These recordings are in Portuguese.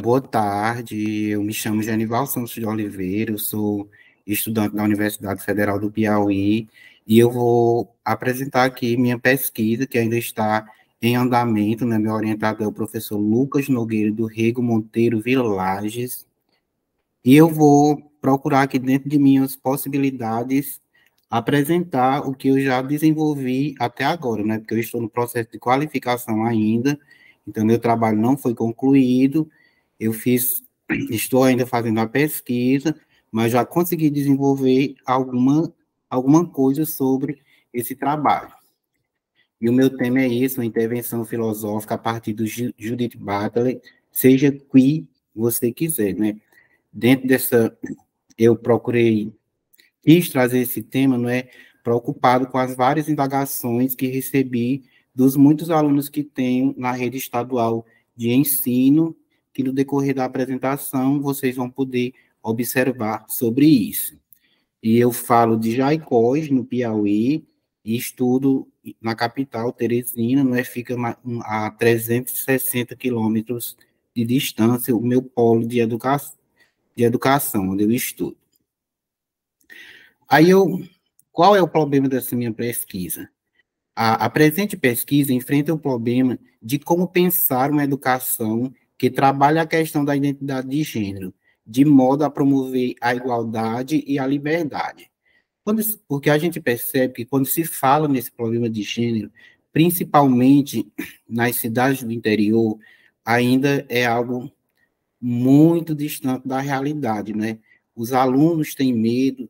Boa tarde, eu me chamo Genival Santos de Oliveira, eu sou estudante da Universidade Federal do Piauí e eu vou apresentar aqui minha pesquisa, que ainda está em andamento, né? Meu orientador é o professor Lucas Nogueira do Rego Monteiro Vilages, e eu vou procurar aqui dentro de minhas possibilidades apresentar o que eu já desenvolvi até agora, né? Porque eu estou no processo de qualificação ainda, então meu trabalho não foi concluído, estou ainda fazendo a pesquisa, mas já consegui desenvolver alguma coisa sobre esse trabalho. E o meu tema é isso, uma intervenção filosófica a partir do Judith Butler, seja que você quiser, né? Dentro dessa, eu quis trazer esse tema, não é, preocupado com as várias indagações que recebi dos muitos alunos que tenho na rede estadual de ensino, que no decorrer da apresentação vocês vão poder observar sobre isso. E eu falo de Jaicós, no Piauí, e estudo na capital, Teresina, não é, fica a 360 quilômetros de distância, o meu polo de educação, onde eu estudo. Qual é o problema dessa minha pesquisa? A presente pesquisa enfrenta o problema de como pensar uma educação que trabalha a questão da identidade de gênero, de modo a promover a igualdade e a liberdade. Porque a gente percebe que quando se fala nesse problema de gênero, principalmente nas cidades do interior, ainda é algo muito distante da realidade, né? Os alunos têm medo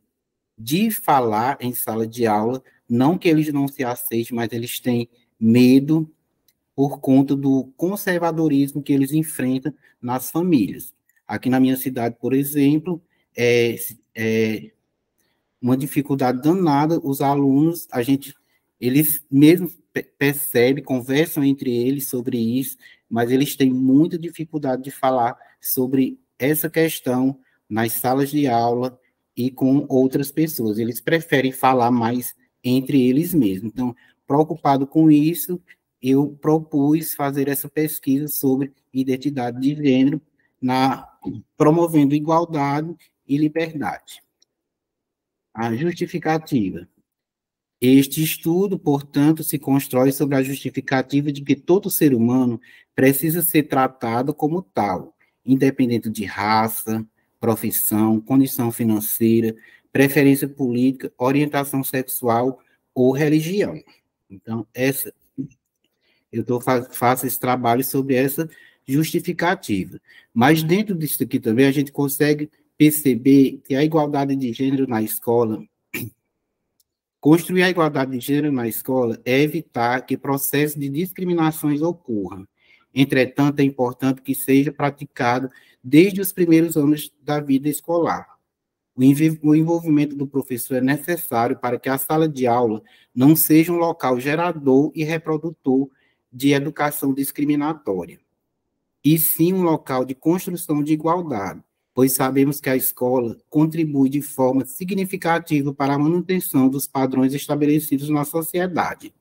de falar em sala de aula, não que eles não se aceitem, mas eles têm medo por conta do conservadorismo que eles enfrentam nas famílias. Aqui na minha cidade, por exemplo, é uma dificuldade danada, os alunos, eles mesmos percebem, conversam entre eles sobre isso, mas eles têm muita dificuldade de falar sobre essa questão nas salas de aula e com outras pessoas. Eles preferem falar mais entre eles mesmos. Então, preocupado com isso, eu propus fazer essa pesquisa sobre identidade de gênero, promovendo igualdade e liberdade. A justificativa. Este estudo, portanto, se constrói sobre a justificativa de que todo ser humano precisa ser tratado como tal, independente de raça, profissão, condição financeira, preferência política, orientação sexual ou religião. Então, faço esse trabalho sobre essa justificativa. Mas dentro disso aqui também a gente consegue perceber que a igualdade de gênero na escola, construir a igualdade de gênero na escola é evitar que processos de discriminações ocorram. Entretanto, é importante que seja praticado desde os primeiros anos da vida escolar. O envolvimento do professor é necessário para que a sala de aula não seja um local gerador e reprodutor de educação discriminatória, e sim um local de construção de igualdade, pois sabemos que a escola contribui de forma significativa para a manutenção dos padrões estabelecidos na sociedade.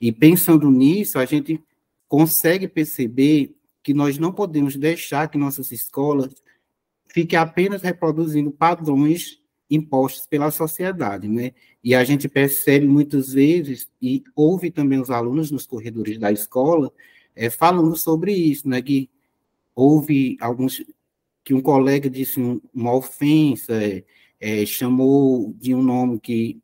E pensando nisso, a gente consegue perceber que nós não podemos deixar que nossas escolas fiquem apenas reproduzindo padrões impostos pela sociedade, né? E a gente percebe muitas vezes, e ouve também os alunos nos corredores da escola, falando sobre isso, né? Que houve que um colega disse uma ofensa, chamou de um nome que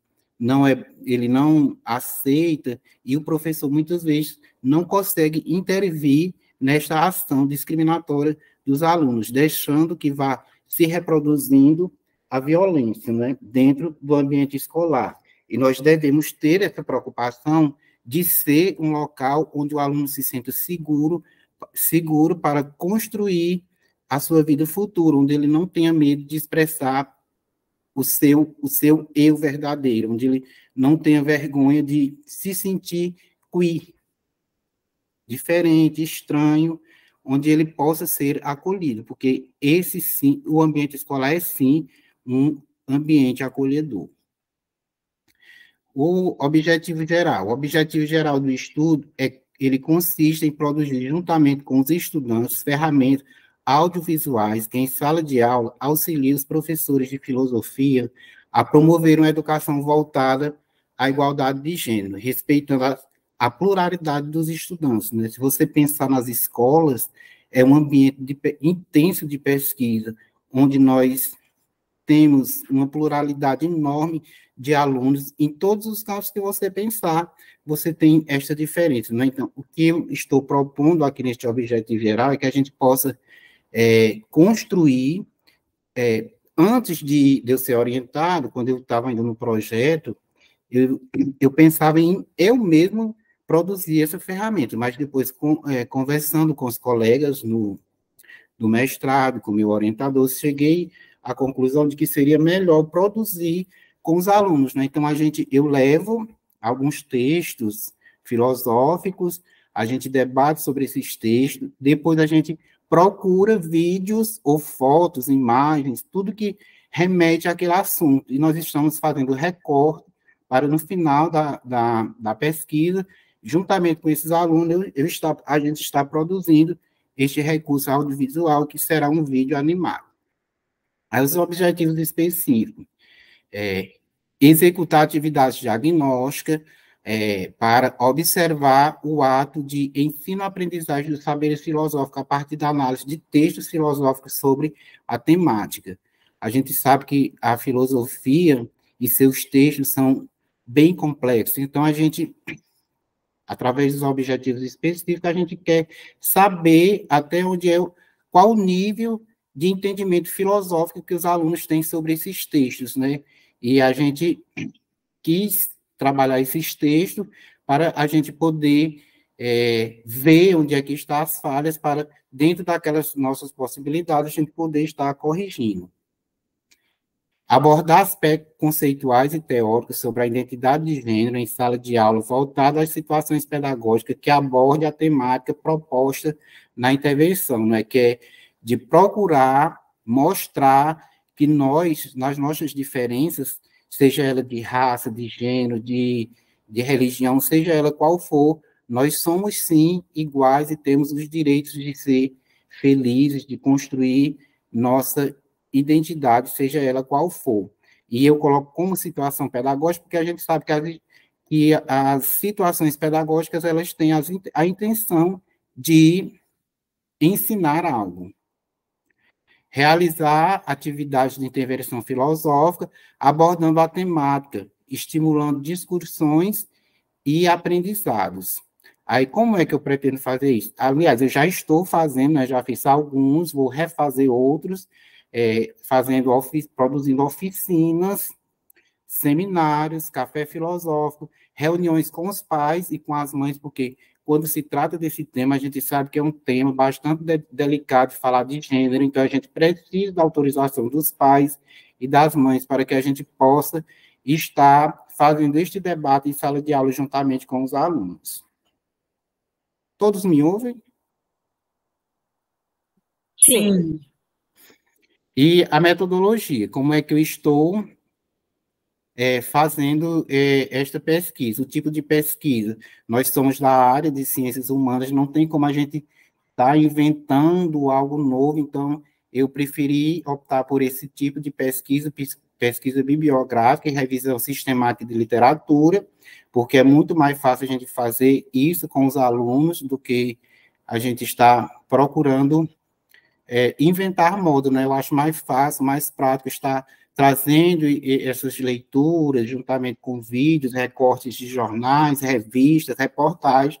ele não aceita, e o professor muitas vezes não consegue intervir nesta ação discriminatória dos alunos, deixando que vá se reproduzindo a violência, né, dentro do ambiente escolar. E nós devemos ter essa preocupação de ser um local onde o aluno se sinta seguro para construir a sua vida futura, onde ele não tenha medo de expressar o seu eu verdadeiro, onde ele não tenha vergonha de se sentir queer, diferente, estranho, onde ele possa ser acolhido, porque esse sim, o ambiente escolar é sim um ambiente acolhedor. O objetivo geral do estudo ele consiste em produzir, juntamente com os estudantes, ferramentas audiovisuais que, em sala de aula, auxiliam os professores de filosofia a promover uma educação voltada à igualdade de gênero, respeitando a pluralidade dos estudantes, né? Se você pensar nas escolas, é um ambiente intenso de pesquisa, onde nós temos uma pluralidade enorme de alunos em todos os campos que você pensar, você tem esta diferença, né? Então, o que eu estou propondo aqui neste objetivo geral é que a gente possa construir, antes de eu ser orientado, quando eu estava indo no projeto, eu pensava em eu mesmo produzir essa ferramenta, mas depois, conversando com os colegas do mestrado, com o meu orientador, cheguei à conclusão de que seria melhor produzir com os alunos, né? Então, eu levo alguns textos filosóficos, a gente debate sobre esses textos, depois a gente procura vídeos ou fotos, imagens, tudo que remete àquele assunto, e nós estamos fazendo recorte para, no final da pesquisa, juntamente com esses alunos, a gente está produzindo este recurso audiovisual, que será um vídeo animado. Aí, os objetivos específicos: executar atividades diagnósticas, para observar o ato de ensino-aprendizagem dos saberes filosóficos a partir da análise de textos filosóficos sobre a temática. A gente sabe que a filosofia e seus textos são bem complexos, então através dos objetivos específicos, a gente quer saber até qual o nível de entendimento filosófico que os alunos têm sobre esses textos, né? E a gente quis trabalhar esses textos para a gente poder ver onde é que estão as falhas, para, dentro daquelas nossas possibilidades, a gente poder estar corrigindo. Abordar aspectos conceituais e teóricos sobre a identidade de gênero em sala de aula, voltada às situações pedagógicas que abordem a temática proposta na intervenção, né? Que é de procurar mostrar que nós, nas nossas diferenças, seja ela de raça, de gênero, de religião, seja ela qual for, nós somos, sim, iguais e temos os direitos de ser felizes, de construir nossa identidade, seja ela qual for. E eu coloco como situação pedagógica, porque a gente sabe que as situações pedagógicas, elas têm a intenção de ensinar algo. Realizar atividades de intervenção filosófica, abordando a temática, estimulando discussões e aprendizados. Aí, como é que eu pretendo fazer isso? Aliás, eu já estou fazendo, né, já fiz alguns, vou refazer outros, produzindo oficinas, seminários, café filosófico, reuniões com os pais e com as mães, porque quando se trata desse tema, a gente sabe que é um tema bastante delicado de falar de gênero, então a gente precisa da autorização dos pais e das mães para que a gente possa estar fazendo este debate em sala de aula juntamente com os alunos. Todos me ouvem? Sim. E a metodologia, como é que eu estou fazendo esta pesquisa, o tipo de pesquisa. Nós somos da área de ciências humanas, não tem como a gente estar inventando algo novo, então eu preferi optar por esse tipo de pesquisa, pesquisa bibliográfica e revisão sistemática de literatura, porque é muito mais fácil a gente fazer isso com os alunos do que a gente está procurando inventar moda, né? Eu acho mais fácil, mais prático estar trazendo essas leituras, juntamente com vídeos, recortes de jornais, revistas, reportagens,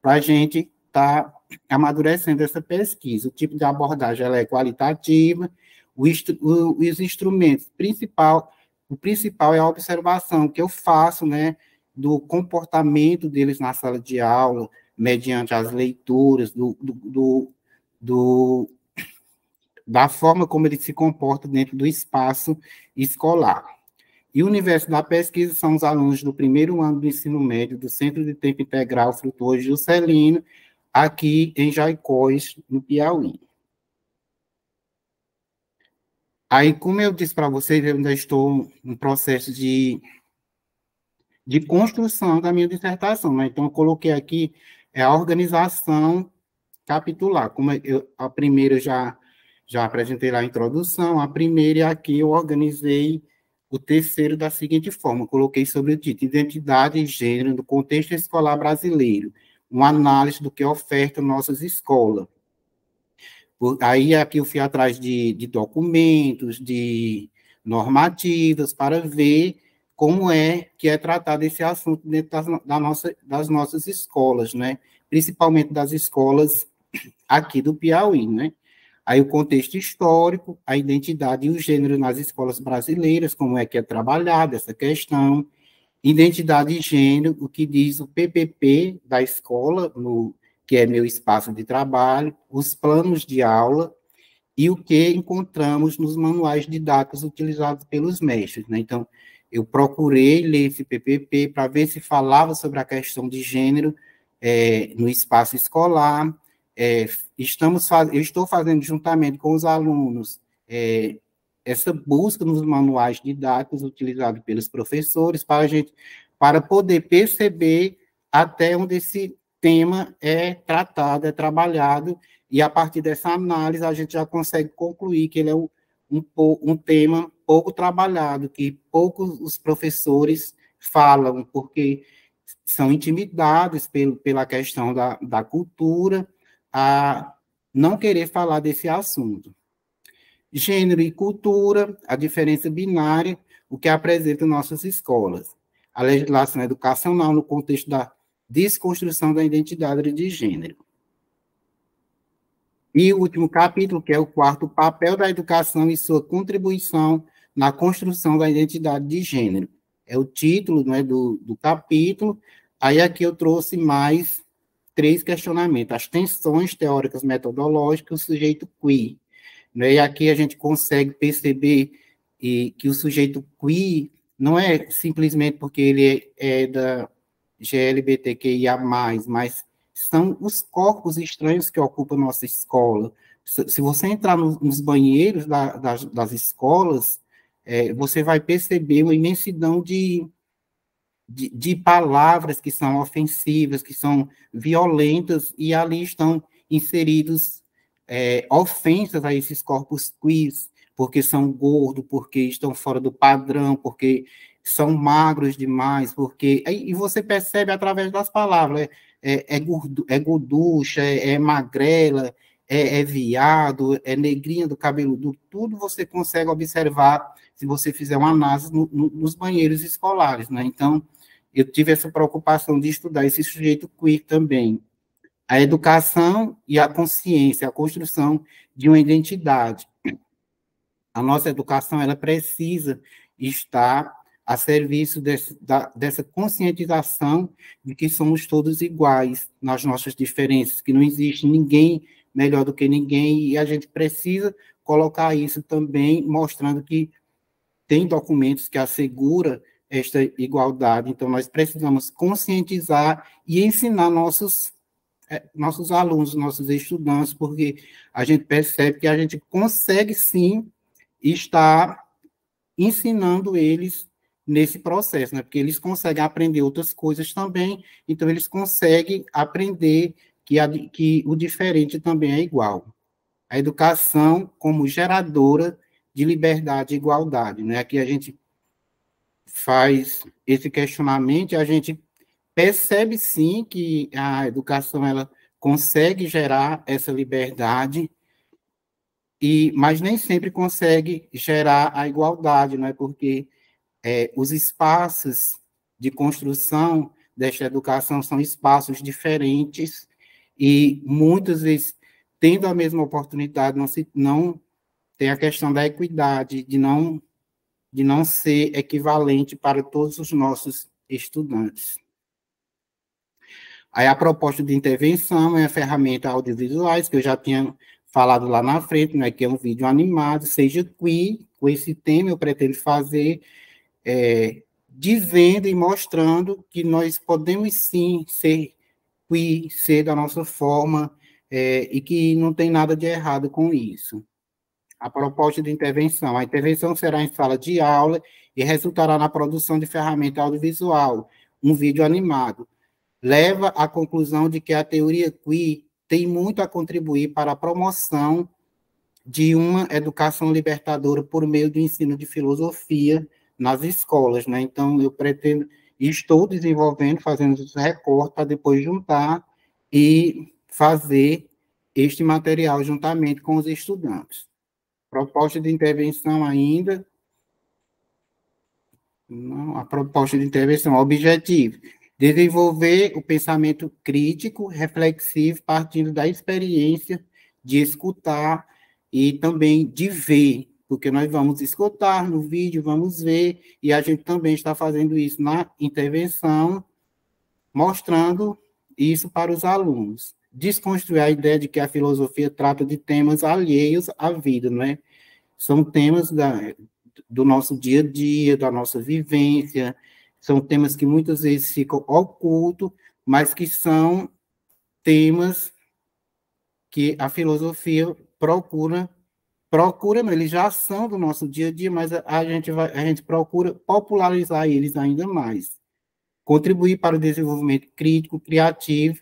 para a gente estar amadurecendo essa pesquisa. O tipo de abordagem ela é qualitativa, os instrumentos, o principal é a observação que eu faço, né, do comportamento deles na sala de aula, mediante as leituras, da forma como ele se comporta dentro do espaço escolar. E o universo da pesquisa são os alunos do primeiro ano do ensino médio do Centro de Tempo Integral Frutuoso Juscelino, aqui em Jaicós, no Piauí. Aí, como eu disse para vocês, eu ainda estou no processo de construção da minha dissertação, né? Então, eu coloquei aqui a organização capitular. A primeira eu já já apresentei lá a introdução, a primeira, e aqui eu organizei o terceiro da seguinte forma, coloquei sobre o título, Identidade e Gênero no Contexto Escolar Brasileiro, uma análise do que ofertam nossas escolas. Aí aqui eu fui atrás de documentos, de normativas, para ver como é que é tratado esse assunto dentro das nossas escolas, né? Principalmente das escolas aqui do Piauí, né? Aí o contexto histórico, a identidade e o gênero nas escolas brasileiras, como é que é trabalhada essa questão, identidade e gênero, o que diz o PPP da escola, que é meu espaço de trabalho, os planos de aula e o que encontramos nos manuais didáticos utilizados pelos mestres, né? Então, eu procurei ler esse PPP para ver se falava sobre a questão de gênero no espaço escolar. Eu estou fazendo juntamente com os alunos essa busca nos manuais didáticos utilizados pelos professores para poder perceber até onde esse tema é tratado, é trabalhado, e a partir dessa análise a gente já consegue concluir que ele é um tema pouco trabalhado, que poucos os professores falam, porque são intimidados pela questão da cultura, a não querer falar desse assunto. Gênero e cultura, a diferença binária, o que apresentam nossas escolas. A legislação educacional no contexto da desconstrução da identidade de gênero. E o último capítulo, que é o quarto, o papel da educação e sua contribuição na construção da identidade de gênero. É o título, né, do capítulo. Aí aqui eu trouxe mais 3 questionamentos. As tensões teóricas metodológicas, o sujeito queer. Né? E aqui a gente consegue perceber que o sujeito queer não é simplesmente porque ele é da GLBTQIA+, mas são os corpos estranhos que ocupam nossa escola. Se você entrar nos banheiros das escolas, você vai perceber uma imensidão de palavras que são ofensivas, que são violentas, e ali estão inseridos ofensas a esses corpos queers, porque são gordos, porque estão fora do padrão, porque são magros demais, e você percebe através das palavras, gorducha, magrela, viado, negrinha do cabelo duro, tudo você consegue observar se você fizer uma análise nos banheiros escolares, né? Então, eu tive essa preocupação de estudar esse sujeito queer também. A educação e a consciência, a construção de uma identidade. A nossa educação, ela precisa estar a serviço dessa conscientização de que somos todos iguais nas nossas diferenças, que não existe ninguém melhor do que ninguém, e a gente precisa colocar isso também, mostrando que tem documentos que asseguram esta igualdade. Então, nós precisamos conscientizar e ensinar nossos alunos, nossos estudantes, porque a gente percebe que a gente consegue, sim, estar ensinando eles nesse processo, né? Porque eles conseguem aprender outras coisas também, então eles conseguem aprender que o diferente também é igual. A educação como geradora de liberdade e igualdade, né? Aqui a gente faz esse questionamento e a gente percebe, sim, que a educação ela consegue gerar essa liberdade, mas nem sempre consegue gerar a igualdade, não é? Porque os espaços de construção desta educação são espaços diferentes e, muitas vezes, tendo a mesma oportunidade, não tem a questão da equidade, de não ser equivalente para todos os nossos estudantes. Aí a proposta de intervenção é a ferramenta audiovisuais, que eu já tinha falado lá na frente, né, que é um vídeo animado, seja queer, com esse tema eu pretendo fazer, dizendo e mostrando que nós podemos sim ser queer, ser da nossa forma, e que não tem nada de errado com isso. A proposta de intervenção. A intervenção será em sala de aula e resultará na produção de ferramenta audiovisual, um vídeo animado. Leva à conclusão de que a teoria queer tem muito a contribuir para a promoção de uma educação libertadora por meio do ensino de filosofia nas escolas, né? Então, eu pretendo, estou desenvolvendo, fazendo esse recorte para depois juntar e fazer este material juntamente com os estudantes. Proposta de intervenção ainda, não, a proposta de intervenção, objetivo, desenvolver o pensamento crítico, reflexivo, partindo da experiência de escutar e também de ver, porque nós vamos escutar no vídeo, vamos ver, e a gente também está fazendo isso na intervenção, mostrando isso para os alunos. Desconstruir a ideia de que a filosofia trata de temas alheios à vida, não é? São temas do nosso dia a dia, da nossa vivência, são temas que muitas vezes ficam ocultos, mas que são temas que a filosofia procura, eles já são do nosso dia a dia, mas a gente procura popularizar eles ainda mais, contribuir para o desenvolvimento crítico, criativo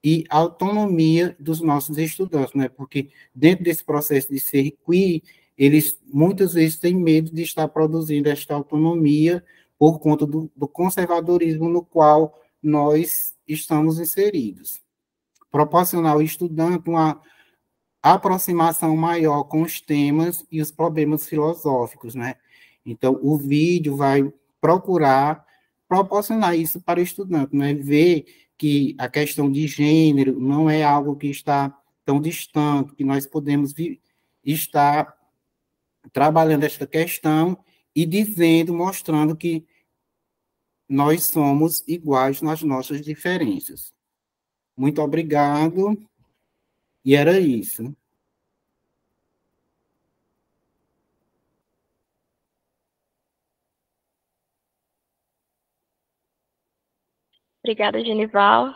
e autonomia dos nossos estudantes, né? Porque dentro desse processo de ser queer, eles muitas vezes têm medo de estar produzindo esta autonomia por conta do conservadorismo no qual nós estamos inseridos. Proporcionar ao estudante uma aproximação maior com os temas e os problemas filosóficos, né? Então, o vídeo vai procurar proporcionar isso para o estudante, né? Ver que a questão de gênero não é algo que está tão distante, que nós podemos estar trabalhando esta questão e dizendo, mostrando que nós somos iguais nas nossas diferenças. Muito obrigado, e era isso. Obrigada, Genival.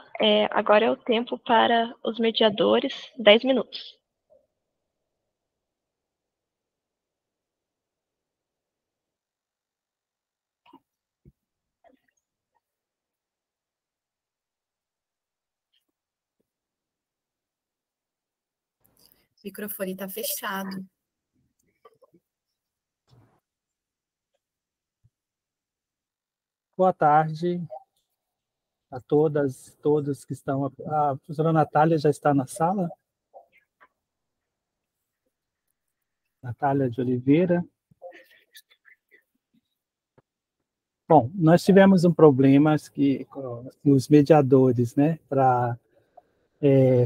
Agora é o tempo para os mediadores, 10 minutos. O microfone está fechado. Boa tarde a todas, todos que estão. A professora Natália já está na sala? Natália de Oliveira. Bom, nós tivemos um problema com os mediadores, né,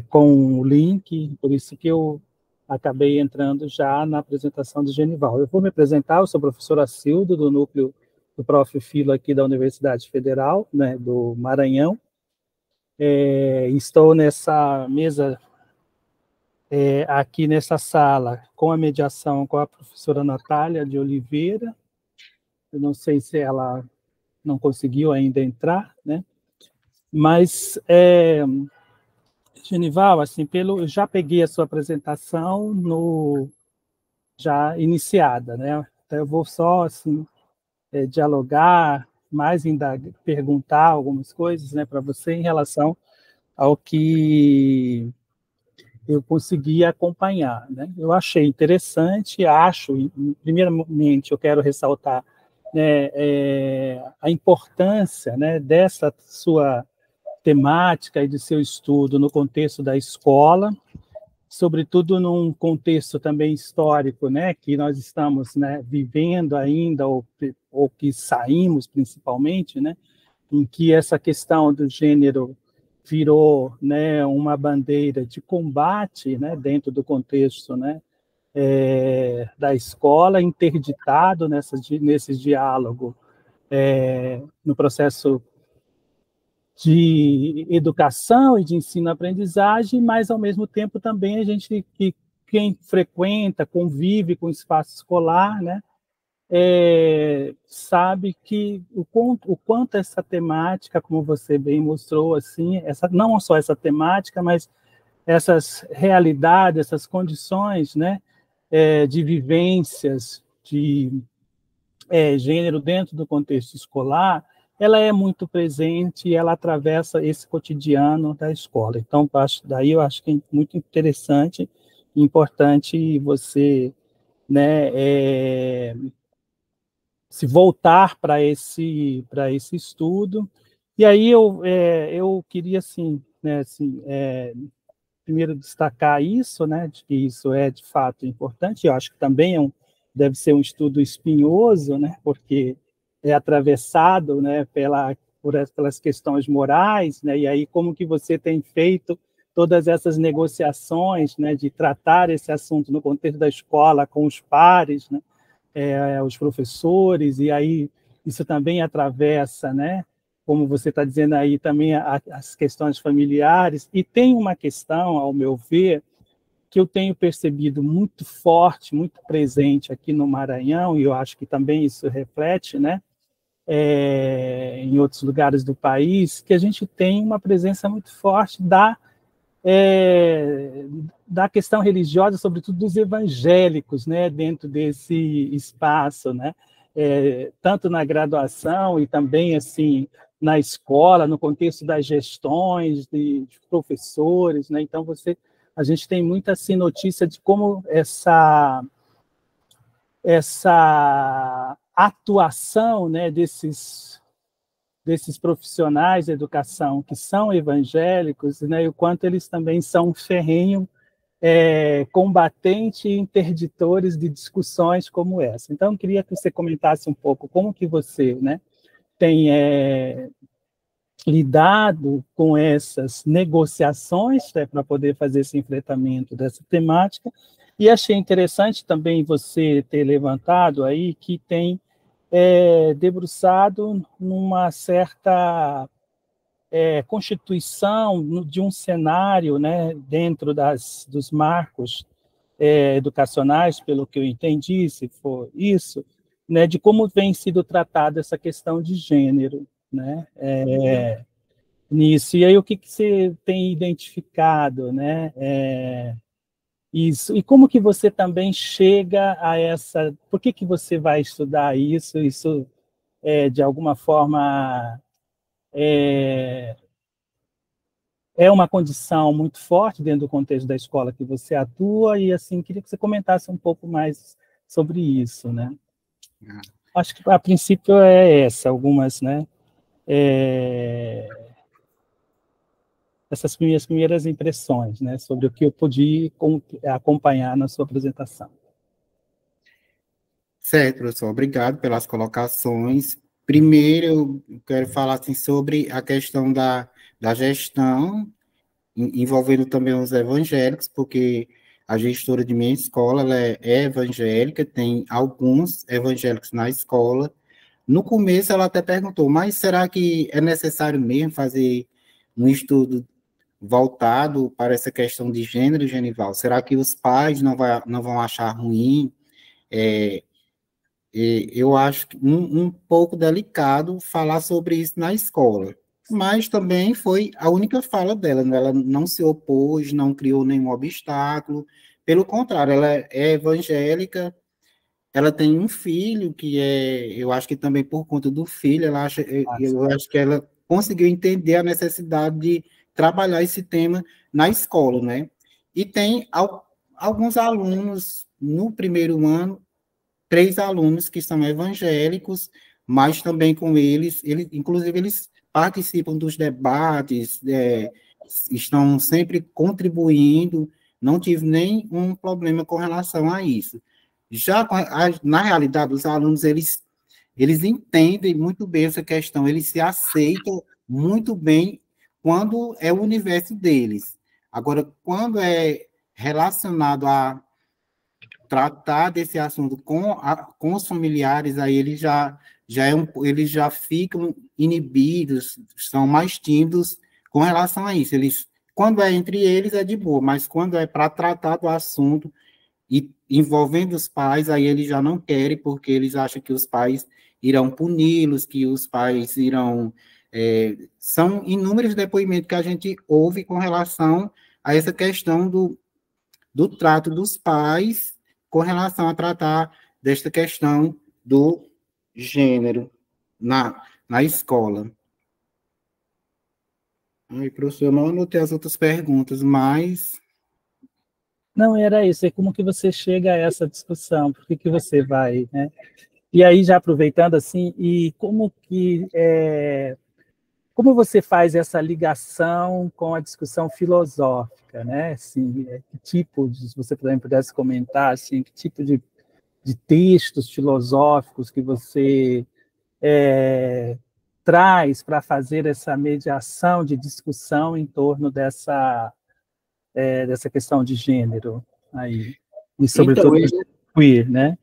com o link, por isso que eu acabei entrando já na apresentação do Genival. Eu vou me apresentar, eu sou o professor Acildo, do núcleo do Prof. Filo aqui da Universidade Federal, né, do Maranhão. Estou nessa mesa, aqui nessa sala, com a mediação com a professora Natália de Oliveira. Eu não sei se ela não conseguiu ainda entrar, né? Mas, Genival, assim, eu já peguei a sua apresentação já iniciada, né? Então, eu vou só, assim, dialogar, mais ainda perguntar algumas coisas, né, para você em relação ao que eu consegui acompanhar, né? Eu achei interessante, primeiramente, eu quero ressaltar, né, a importância, né, dessa sua temática e de seu estudo no contexto da escola, sobretudo num contexto também histórico, né, que nós estamos, né, vivendo ainda, ou que saímos principalmente, né, em que essa questão do gênero virou, né, uma bandeira de combate, né, dentro do contexto, né, da escola, interditado nesse diálogo, no processo de educação e de ensino-aprendizagem, mas, ao mesmo tempo, também quem frequenta, convive com o espaço escolar, né, sabe que o quanto essa temática, como você bem mostrou, assim, não só essa temática, mas essas realidades, essas condições, né, de vivências de gênero dentro do contexto escolar, ela é muito presente e ela atravessa esse cotidiano da escola. Então, daí eu acho que é muito interessante importante você, né, se voltar para esse estudo. E aí eu queria, assim, né, assim, primeiro destacar isso, né, de que isso é de fato importante. Eu acho que também deve ser um estudo espinhoso, né, porque é atravessado, né, pelas questões morais, né, e aí como que você tem feito todas essas negociações, né, de tratar esse assunto no contexto da escola com os pares, né, os professores, e aí isso também atravessa, né, como você está dizendo aí, também as questões familiares. E tem uma questão, ao meu ver, que eu tenho percebido muito forte, muito presente aqui no Maranhão, e eu acho que também isso reflete, né, em outros lugares do país, que a gente tem uma presença muito forte da questão religiosa, sobretudo dos evangélicos, né, dentro desse espaço, né, tanto na graduação e também assim na escola, no contexto das gestões de professores, né. Então a gente tem muita assim notícia de como essa atuação, né, desses profissionais de educação que são evangélicos, né, e o quanto eles também são um ferrenho combatente e interditores de discussões como essa. Então, eu queria que você comentasse um pouco como que você, né, tem lidado com essas negociações, né, para poder fazer esse enfrentamento dessa temática, e achei interessante também você ter levantado aí que tem debruçado numa certa constituição de um cenário, né, dentro dos marcos educacionais, pelo que eu entendi, se for isso, né, de como vem sido tratada essa questão de gênero, né, nisso. E aí o que você tem identificado, né, isso. E como que você também chega a essa... Por que você vai estudar isso? Isso, de alguma forma, é uma condição muito forte dentro do contexto da escola que você atua, e assim, queria que você comentasse um pouco mais sobre isso, né? Acho que, a princípio, algumas, né? Essas minhas primeiras impressões, né, sobre o que eu pude acompanhar na sua apresentação. Certo, professor, obrigado pelas colocações. Primeiro, eu quero falar assim, sobre a questão da gestão, envolvendo também os evangélicos, porque a gestora de minha escola ela é evangélica, tem alguns evangélicos na escola. No começo, ela até perguntou, mas será que é necessário mesmo fazer um estudo voltado para essa questão de gênero, Genival? Será que os pais não vão achar ruim? Eu acho que um pouco delicado falar sobre isso na escola, mas também foi a única fala dela, né? Ela não se opôs, não criou nenhum obstáculo, pelo contrário, ela é evangélica, ela tem um filho eu acho que também por conta do filho, eu acho que ela conseguiu entender a necessidade de trabalhar esse tema na escola, né? E tem alguns alunos no primeiro ano, 3 alunos que são evangélicos, mas também com inclusive eles participam dos debates, estão sempre contribuindo, não tive nenhum problema com relação a isso. Já na realidade, os alunos, eles entendem muito bem essa questão, eles se aceitam muito bem quando é o universo deles. Agora, quando é relacionado a tratar desse assunto com os familiares, aí eles já ficam inibidos, são mais tímidos com relação a isso. Quando é entre eles, é de boa, mas quando é para tratar do assunto e envolvendo os pais, aí eles já não querem, porque eles acham que os pais irão puni-los, que os pais irão... são inúmeros depoimentos que a gente ouve com relação a essa questão do trato dos pais com relação a tratar desta questão do gênero na escola. Ai, professor, eu não anotei as outras perguntas, mas... Não, era isso, é como que você chega a essa discussão, por que que você vai, né? E aí, já aproveitando assim, e como você faz essa ligação com a discussão filosófica, né? Assim, que tipo, se você também pudesse comentar, assim, que tipo de textos filosóficos que você traz para fazer essa mediação de discussão em torno dessa questão de gênero aí, e Então, sobretudo queer, né?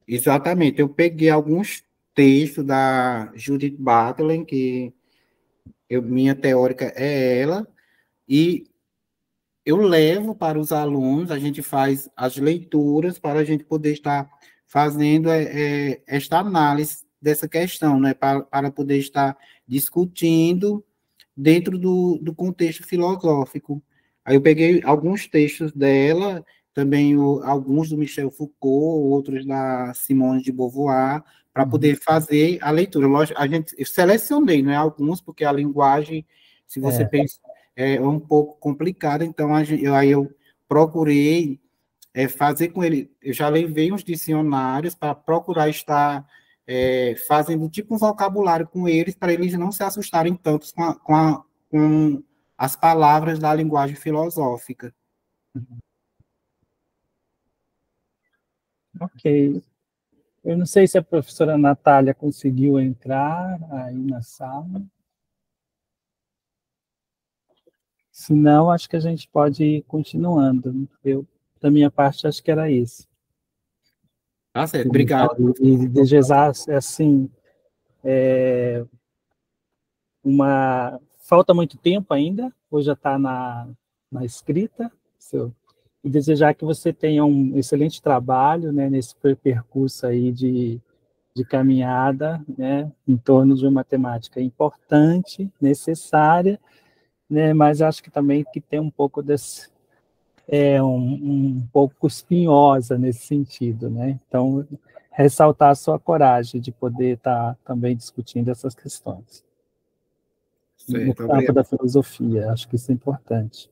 exatamente, eu peguei alguns textos da Judith Butler, que minha teórica é ela, e eu levo para os alunos, a gente faz as leituras para a gente poder estar fazendo esta análise dessa questão, né, para poder estar discutindo dentro do contexto filosófico. Aí eu peguei alguns textos dela, também alguns do Michel Foucault, outros da Simone de Beauvoir, para poder fazer a leitura. Lógico, eu selecionei, né, alguns, porque a linguagem, se você pensa, é um pouco complicada, então aí eu procurei fazer com ele, eu já levei uns dicionários para procurar estar fazendo tipo um vocabulário com eles, para eles não se assustarem tanto com as palavras da linguagem filosófica. Ok. Eu não sei se a professora Natália conseguiu entrar aí na sala. Se não, acho que a gente pode ir continuando. Da minha parte, acho que era isso. Tá certo, obrigado. E desejar, assim, falta muito tempo ainda, hoje já está na escrita, e desejar que você tenha um excelente trabalho, né, nesse percurso aí de caminhada, né, em torno de uma temática importante, necessária, né, mas acho que também que tem um pouco um pouco espinhosa nesse sentido, né? Então, ressaltar a sua coragem de poder estar também discutindo essas questões no Certo, campo obrigado. da filosofia, acho que isso é importante.